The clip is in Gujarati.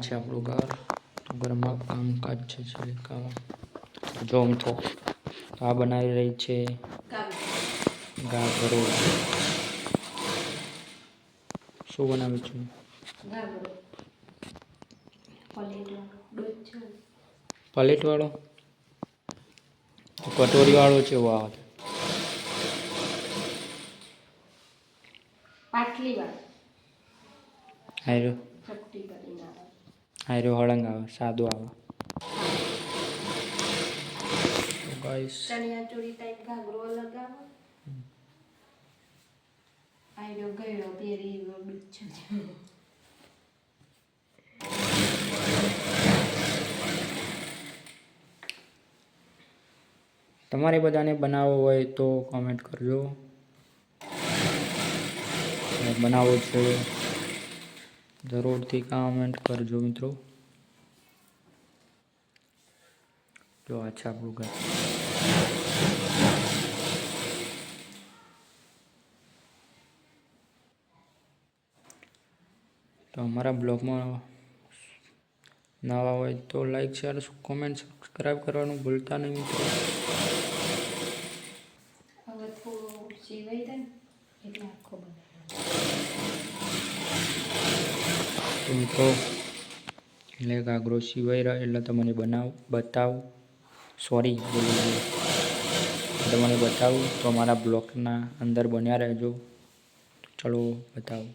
છે આપણું ઘર. તો ઘરમાં કામકાજ છે જો મિત્રો આ બનાવી રહી છે ગાગરો. શું બનાવ્યું છું? પ્લેટ વાળો કટોરી વાળો છે. વાહ, પાટલી વાળો હારો ચપટી કરીને આવે. હારો હળંગ આવે, સાદું આવે. ગાઈસ ચણિયા ચોળી ટાઈપ ઘાઘરો લગાવો. આયરો ગયો પહેરી બિચ્છો. તમારે બધાને બનાવવો હોય તો કોમેન્ટ કરજો. બનાવો છે જરૂરથી કોમેન્ટ કરજો મિત્રો. જો આ છે આપણું ઘર. તો અમારા બ્લોગમાં નવા હોય તો લાઈક શેર કોમેન્ટ સબસ્ક્રાઈબ કરવાનું ભૂલતા નહીં મિત્રો. હવે થોડું સિવાય દે ને એટલે આખો બનાવ્યો. તો મિત્રો એટલે ઘાઘરો સિવાય રહે એટલે તમને બતાવું. સોરી બોલી તમને બતાવું તો અમારા બ્લોગના અંદર બન્યા રહેજો. ચલો બતાવું.